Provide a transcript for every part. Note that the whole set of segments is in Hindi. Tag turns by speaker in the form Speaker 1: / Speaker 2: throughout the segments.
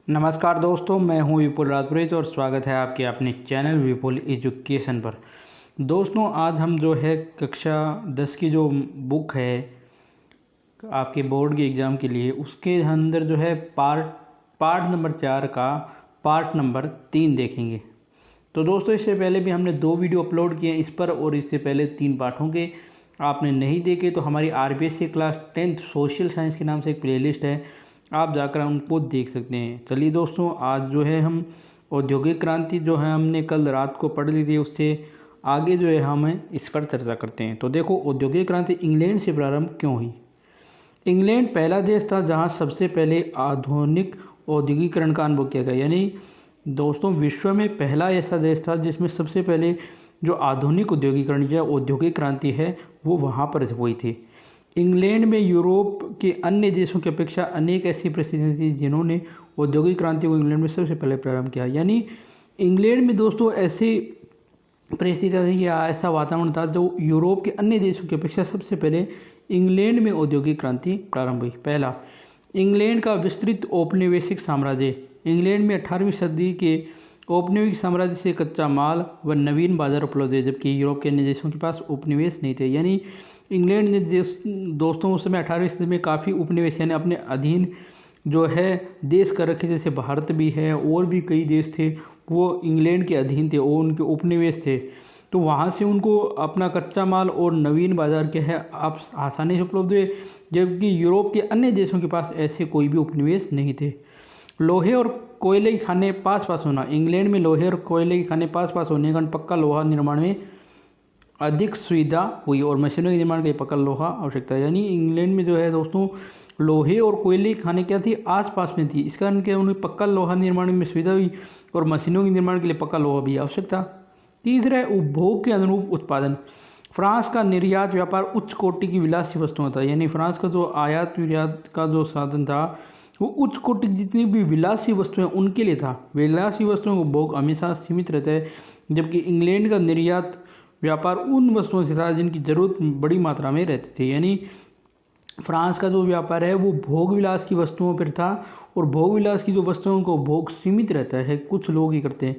Speaker 1: नमस्कार दोस्तों, मैं हूं विपुल राजपुरोहित और स्वागत है आपके अपने चैनल विपुल एजुकेशन पर। दोस्तों, आज हम जो है कक्षा 10 की जो बुक है आपके बोर्ड के एग्ज़ाम के लिए, उसके अंदर जो है पार्ट नंबर 4 का पार्ट नंबर 3 देखेंगे। तो दोस्तों, इससे पहले भी हमने 2 वीडियो अपलोड किए हैं इस पर, और इससे पहले 3 पाठों के आपने नहीं देखे तो हमारी RBSC class 10th social science के नाम से एक प्लेलिस्ट है, आप जाकर उनको देख सकते हैं। चलिए दोस्तों, आज जो है हम औद्योगिक क्रांति जो है हमने कल रात को पढ़ ली थी, उससे आगे जो है हमें इस पर चर्चा करते हैं। तो देखो, औद्योगिक क्रांति इंग्लैंड से प्रारंभ क्यों हुई। इंग्लैंड पहला देश था जहां सबसे पहले आधुनिक औद्योगिकरण का अनुभव किया गया। यानी दोस्तों, विश्व में पहला ऐसा देश था जिसमें सबसे पहले जो आधुनिक औद्योगिकरण या औद्योगिक क्रांति है वो वहाँ पर हुई थी। इंग्लैंड में यूरोप के अन्य देशों की अपेक्षा अनेक ऐसी परिस्थितियाँ थी जिन्होंने औद्योगिक क्रांति को इंग्लैंड में सबसे पहले प्रारंभ किया। यानी इंग्लैंड में दोस्तों ऐसी परिस्थितियाँ थी या ऐसा वातावरण था जो यूरोप के अन्य देशों की अपेक्षा सबसे पहले इंग्लैंड में औद्योगिक क्रांति प्रारंभ हुई। पहला, इंग्लैंड का विस्तृत औपनिवेशिक साम्राज्य। इंग्लैंड में 18वीं सदी के औपनिवेशिक साम्राज्य से कच्चा माल व नवीन बाजार उपलब्ध है, जबकि यूरोप के अन्य देशों के पास उपनिवेश नहीं थे। यानी इंग्लैंड ने दोस्तों उस समय 18वीं सदी में काफ़ी उपनिवेश यानी अपने अधीन जो है देश कर रखे, जैसे भारत भी है और भी कई देश थे वो इंग्लैंड के अधीन थे, वो उनके उपनिवेश थे। तो वहाँ से उनको अपना कच्चा माल और नवीन बाजार के है आप आसानी से उपलब्ध हुए, जबकि यूरोप के अन्य देशों के पास ऐसे कोई भी उपनिवेश नहीं थे। लोहे और कोयले के खाने पास पास होना। इंग्लैंड में लोहे और कोयले के खाने पास पास होने के कारण पक्का लोहा निर्माण में अधिक सुविधा हुई और मशीनों के निर्माण के लिए पक्का लोहा आवश्यकता है। यानी इंग्लैंड में जो है दोस्तों लोहे और कोयले की खाने क्या थी, आस पास में थी, इस कारण क्या उन्हें पक्का लोहा निर्माण में सुविधा हुई और मशीनों के निर्माण के लिए पक्का लोहा भी आवश्यक था। तीसरा है उपभोग के अनुरूप उत्पादन। फ्रांस का निर्यात व्यापार उच्च कोटि की विलासी वस्तुओं था। यानी फ्रांस का जो आयात निर्यात का जो साधन था वो उच्च कोटि की जितनी भी विलासी वस्तुएं उनके लिए था। विलासी वस्तुओं का उपभोग हमेशा सीमित रहता है, जबकि इंग्लैंड का निर्यात व्यापार उन वस्तुओं से था जिनकी ज़रूरत बड़ी मात्रा में रहती थी। यानी फ्रांस का जो व्यापार है वो भोग विलास की वस्तुओं पर था, और भोग विलास की जो वस्तुओं को भोग सीमित रहता है, कुछ लोग ही करते हैं।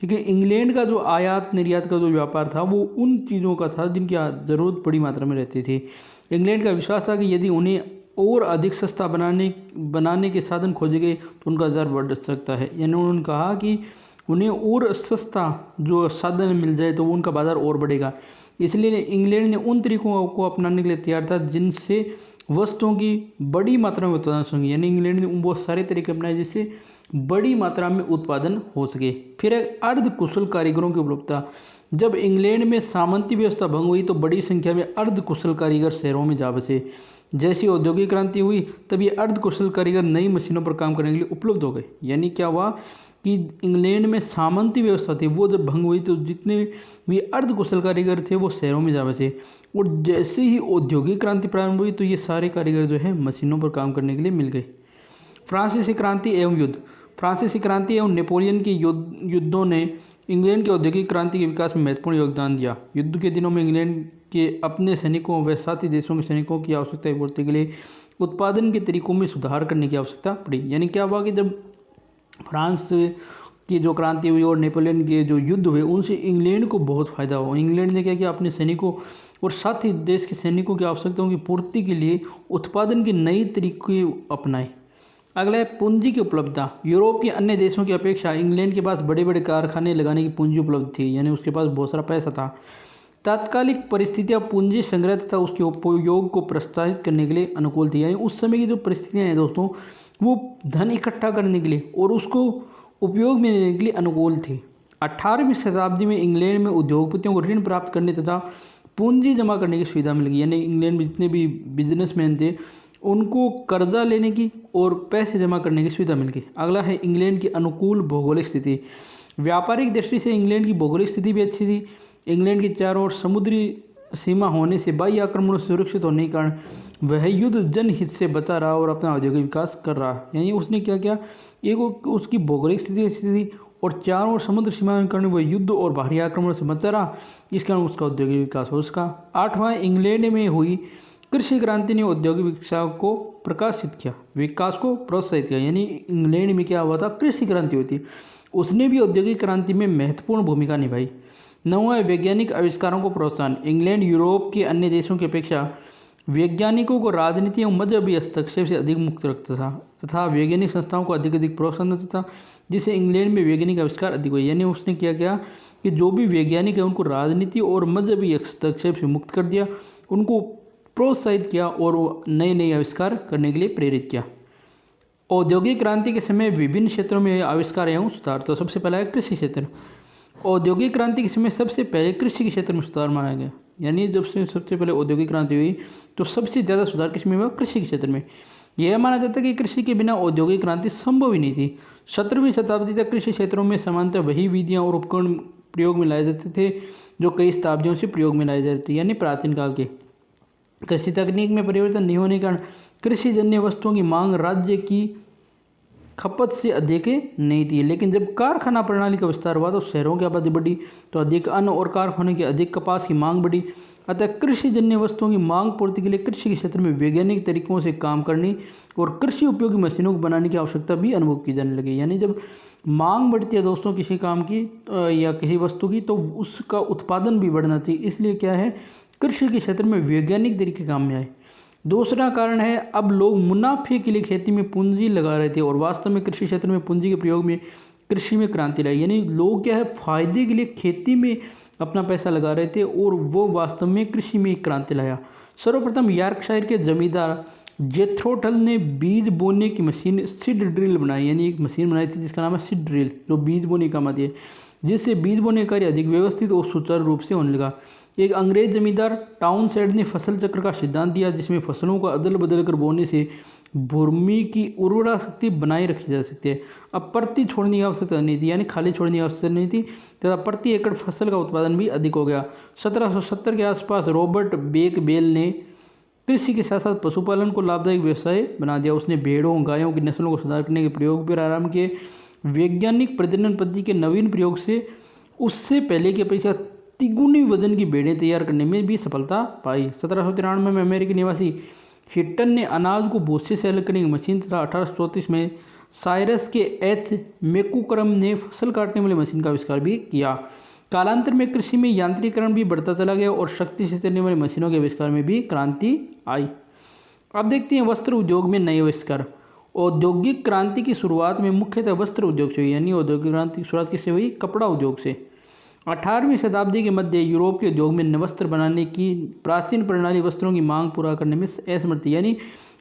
Speaker 1: लेकिन इंग्लैंड का जो आयात निर्यात का जो व्यापार था वो उन चीज़ों का था जिनकी ज़रूरत बड़ी मात्रा में रहती थी। इंग्लैंड का विश्वास था कि यदि उन्हें और अधिक सस्ता बनाने के साधन खोजे गए तो उनका दर बढ़ सकता है। यानी उन्होंने कहा कि उन्हें और सस्ता जो साधन मिल जाए तो उनका बाज़ार और बढ़ेगा। इसलिए इंग्लैंड ने उन तरीकों को अपनाने के लिए तैयार था जिनसे वस्तुओं की बड़ी मात्रा में उत्पादन हो सके। यानी इंग्लैंड ने वो सारे तरीके अपनाए जिससे बड़ी मात्रा में उत्पादन हो सके। फिर अर्ध कुशल कारीगरों की उपलब्धता। जब इंग्लैंड में सामंती व्यवस्था भंग हुई तो बड़ी संख्या में अर्ध कुशल कारीगर शहरों में जा बसे। जैसी औद्योगिक क्रांति हुई तब ये अर्ध कुशल कारीगर नई मशीनों पर काम करने के लिए उपलब्ध हो गए। यानी क्या हुआ कि इंग्लैंड में सामंती व्यवस्था थी वो जब भंग हुई तो जितने भी अर्ध कुशल कारीगर थे वो शहरों में जा बसे, और जैसे ही औद्योगिक क्रांति प्रारंभ हुई तो ये सारे कारीगर जो है मशीनों पर काम करने के लिए मिल गए। फ्रांसीसी क्रांति एवं युद्ध। फ्रांसीसी क्रांति एवं नेपोलियन के युद्धों ने इंग्लैंड की औद्योगिक क्रांति के विकास में महत्वपूर्ण योगदान दिया। युद्ध के दिनों में इंग्लैंड के अपने सैनिकों व साथी देशों के सैनिकों की आवश्यकता की पूर्ति के लिए उत्पादन के तरीकों में सुधार करने की आवश्यकता पड़ी। यानी क्या हुआ कि जब फ्रांस की जो क्रांति हुई और नेपोलियन के जो युद्ध हुए उनसे इंग्लैंड को बहुत फायदा हुआ। इंग्लैंड ने क्या किया, अपने सैनिकों और साथ ही देश के सैनिकों की आवश्यकताओं की पूर्ति के लिए उत्पादन के नए तरीके अपनाए। अगला है पूंजी की उपलब्धता। यूरोप के अन्य देशों की अपेक्षा इंग्लैंड के पास बड़े बड़े कारखाने लगाने की पूंजी उपलब्ध थी। यानी उसके पास बहुत सारा पैसा था। तात्कालिक परिस्थितियाँ पूंजी संग्रह तथा उसके उपयोग को प्रोत्साहित करने के लिए अनुकूल थी। यानी उस समय की जो परिस्थितियाँ हैं दोस्तों वो धन इकट्ठा करने के लिए और उसको उपयोग में लेने के लिए अनुकूल थी। 18वीं शताब्दी में इंग्लैंड में उद्योगपतियों को ऋण प्राप्त करने तथा पूंजी जमा करने की सुविधा मिल गई। यानी इंग्लैंड में जितने भी बिजनेसमैन थे उनको कर्जा लेने की और पैसे जमा करने की सुविधा मिल गई। अगला है इंग्लैंड की अनुकूल भौगोलिक स्थिति। व्यापारिक दृष्टि से इंग्लैंड की भौगोलिक स्थिति भी अच्छी थी। इंग्लैंड के चारों ओर समुद्री सीमा होने से बाह्य आक्रमणों से सुरक्षित होने के कारण वह युद्ध जनहित से बचा रहा और अपना औद्योगिक विकास कर रहा। यानी उसने क्या किया, एक उसकी भौगोलिक स्थिति अच्छी थी और चारों ओर समुद्र सीमा के कारण वह युद्ध और बाहरी आक्रमणों से बचा रहा, इस कारण उसका औद्योगिक विकास हो सका। 8वां इंग्लैंड में हुई कृषि क्रांति ने औद्योगिक विकास को प्रोत्साहित किया। यानी इंग्लैंड में क्या हुआ था, कृषि क्रांति हुई थी, उसने भी औद्योगिक क्रांति में महत्वपूर्ण भूमिका निभाई। नवा वैज्ञानिक आविष्कारों को प्रोत्साहन। इंग्लैंड यूरोप के अन्य देशों की अपेक्षा वैज्ञानिकों को राजनीति एवं मजहबी हस्तक्षेप से अधिक मुक्त रखता था तथा वैज्ञानिक संस्थाओं को अधिक प्रोत्साहन देता था, जिससे इंग्लैंड में वैज्ञानिक आविष्कार अधिक हुए। यानी उसने क्या किया कि जो भी वैज्ञानिक है उनको राजनीति और मजहबी हस्तक्षेप से मुक्त कर दिया, उनको प्रोत्साहित किया और नए नए आविष्कार करने के लिए प्रेरित किया। औद्योगिक क्रांति के समय विभिन्न क्षेत्रों में आविष्कार एवं सुधार। तो सबसे पहला है कृषि क्षेत्र। औद्योगिक क्रांति के समय सबसे पहले कृषि के क्षेत्र में सुधार माना गया। यानी जब से सबसे पहले औद्योगिक क्रांति हुई तो सबसे ज़्यादा सुधार किस में हुआ, कृषि के क्षेत्र में। यह माना जाता है कि कृषि के बिना औद्योगिक क्रांति संभव ही नहीं थी। 17वीं शताब्दी तक कृषि क्षेत्रों में सामान्यतः वही विधियाँ और उपकरण प्रयोग में लाए जाते थे जो कई शताब्दियों से प्रयोग में लाए जाते थे। यानी प्राचीन काल के कृषि तकनीक में परिवर्तन नहीं होने के कारण कृषिजन्य वस्तुओं की मांग राज्य की खपत से अधिक नहीं थी। लेकिन जब कारखाना प्रणाली का विस्तार हुआ तो शहरों की आबादी बढ़ी तो अधिक अन्न और कारखानों की अधिक कपास की मांग बढ़ी। अतः कृषिजन्य वस्तुओं की मांग पूर्ति के लिए कृषि के क्षेत्र में वैज्ञानिक तरीकों से काम करने और कृषि उपयोगी मशीनों को बनाने की आवश्यकता भी अनुभव की जाने लगी। यानी जब मांग बढ़ती है दोस्तों किसी काम की या किसी वस्तु की, तो उसका उत्पादन भी बढ़ना चाहिए। इसलिए क्या है, कृषि के क्षेत्र में वैज्ञानिक तरीके काम में आए। दूसरा कारण है, अब लोग मुनाफे के लिए खेती में पूंजी लगा रहे थे और वास्तव में कृषि क्षेत्र में पूंजी के प्रयोग में कृषि में क्रांति लाई। यानी लोग क्या है, फायदे के लिए खेती में अपना पैसा लगा रहे थे और वो वास्तव में कृषि में क्रांति लाया। सर्वप्रथम यॉर्कशायर के जमींदार जेथ्रो टल ने बीज बोने की मशीन सीड ड्रिल बनाई। यानी एक मशीन बनाई थी जिसका नाम है सीड ड्रिल, जो बीज बोने का काम आती है, जिससे बीज बोने का कार्य अधिक व्यवस्थित और सुचारू रूप से होने लगा। एक अंग्रेज जमींदार टाउनशेंड ने फसल चक्र का सिद्धांत दिया, जिसमें फसलों को अदल बदल कर बोने से भूमि की उर्वरा शक्ति बनाए रखी जा सकती है। अब प्रति छोड़ने की आवश्यकता नहीं थी, यानी खाली छोड़ने की आवश्यकता नहीं थी तथा प्रति एकड़ फसल का उत्पादन भी अधिक हो गया। 1770 के आसपास रॉबर्ट बेकवेल ने कृषि के साथ साथ पशुपालन को लाभदायक व्यवसाय बना दिया। उसने भेड़ों गायों की नस्लों को सुधार करने के प्रयोग पर आरंभ किए। वैज्ञानिक प्रजनन पद्धति के नवीन प्रयोग से उससे पहले की अपेक्षा तिगुनी वजन की भेड़ें तैयार करने में भी सफलता पाई। 1793 में अमेरिकी निवासी हिटन ने अनाज को भूसे से अलग करने की मशीन तथा 1834 में साइरस के एच मैकुक्रम ने फसल काटने वाली मशीन का आविष्कार भी किया। कालांतर में कृषि में यांत्रिकरण भी बढ़ता चला गया और शक्ति से चलने वाली मशीनों के आविष्कार में भी क्रांति आई। अब देखते हैं वस्त्र उद्योग में नए आविष्कार। औद्योगिक क्रांति की शुरुआत में मुख्यतः वस्त्र उद्योग से हुई। यानी औद्योगिक क्रांति की शुरुआत किससे हुई, कपड़ा उद्योग से। 18वीं शताब्दी के मध्य यूरोप के उद्योग में वस्त्र बनाने की प्राचीन प्रणाली वस्त्रों की मांग पूरा करने में असमर्थ थी। यानी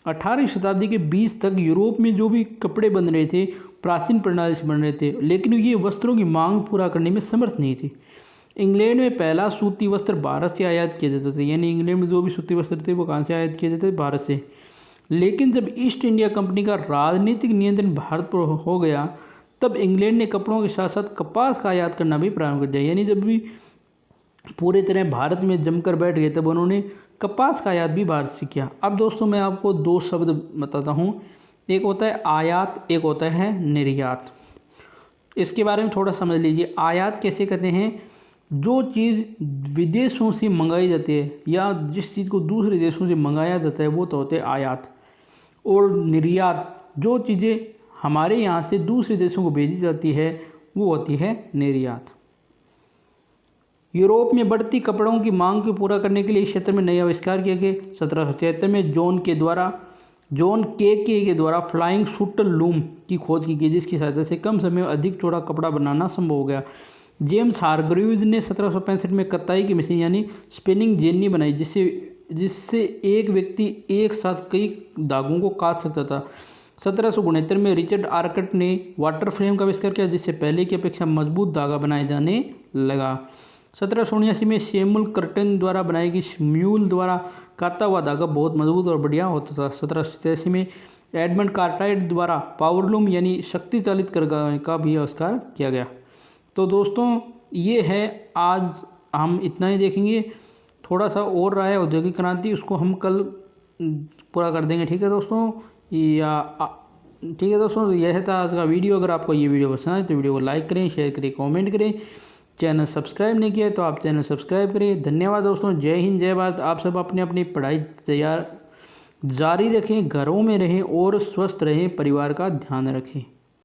Speaker 1: 18वीं शताब्दी के 20 तक यूरोप में जो भी कपड़े बन रहे थे प्राचीन प्रणाली से बन रहे थे, लेकिन ये वस्त्रों की मांग पूरा करने में समर्थ नहीं थी। इंग्लैंड में पहला सूती वस्त्र भारत से आयात किए जाते थे। यानी इंग्लैंड में जो भी सूती वस्त्र थे वो कहाँ से आयात किए जाते थे, भारत से। लेकिन जब ईस्ट इंडिया कंपनी का राजनीतिक नियंत्रण भारत पर हो गया तब इंग्लैंड ने कपड़ों के साथ साथ कपास का आयात करना भी प्रारंभ कर दिया। यानी जब भी पूरी तरह भारत में जमकर बैठ गए तब उन्होंने कपास का आयात भी भारत से किया। अब दोस्तों मैं आपको दो शब्द बताता हूँ, एक होता है आयात, एक होता है निर्यात। इसके बारे में थोड़ा समझ लीजिए। आयात कैसे कहते हैं, जो चीज़ विदेशों से मंगाई जाती है या जिस चीज़ को दूसरे देशों से मंगाया जाता है वो तो होते हैं आयात। और निर्यात, जो चीज़ें हमारे यहाँ से दूसरे देशों को भेजी जाती है वो होती है निर्यात। यूरोप में बढ़ती कपड़ों की मांग को पूरा करने के लिए इस क्षेत्र में नए आविष्कार किए गए। 1773 में जॉन के द्वारा फ्लाइंग शूटर लूम की खोज की गई, जिसकी सहायता से कम समय में अधिक चौड़ा कपड़ा बनाना संभव हो गया। जेम्स हारग्रीव्स ने 1765 में कताई की मशीन यानी स्पिनिंग जेनी बनाई, जिससे एक व्यक्ति एक साथ कई धागों को काट सकता था। 1769 में रिचर्ड आर्कट ने वाटर फ्रेम का आविष्कार किया, जिससे पहले की अपेक्षा मजबूत धागा बनाए जाने लगा। 1779 में सैमुअल कर्टन द्वारा बनाई गई म्यूल द्वारा काता हुआ धागा बहुत मजबूत और बढ़िया होता था। 1787 में एडमंड कार्टराइट द्वारा पावरलूम यानी शक्ति चालित करघा का भी आविष्कार किया गया। तो दोस्तों ये है, आज हम इतना ही देखेंगे। थोड़ा सा और रहा है औद्योगिक क्रांति, उसको हम कल पूरा कर देंगे। ठीक है दोस्तों, ठीक है दोस्तों, यह था आज का वीडियो। अगर आपको ये वीडियो पसंद आए तो वीडियो को लाइक करें, शेयर करें, कमेंट करें। चैनल सब्सक्राइब नहीं किया है तो आप चैनल सब्सक्राइब करिए। धन्यवाद दोस्तों। जय हिंद जय भारत। आप सब अपनी अपनी पढ़ाई जारी रखें, घरों में रहें और स्वस्थ रहें, परिवार का ध्यान रखें।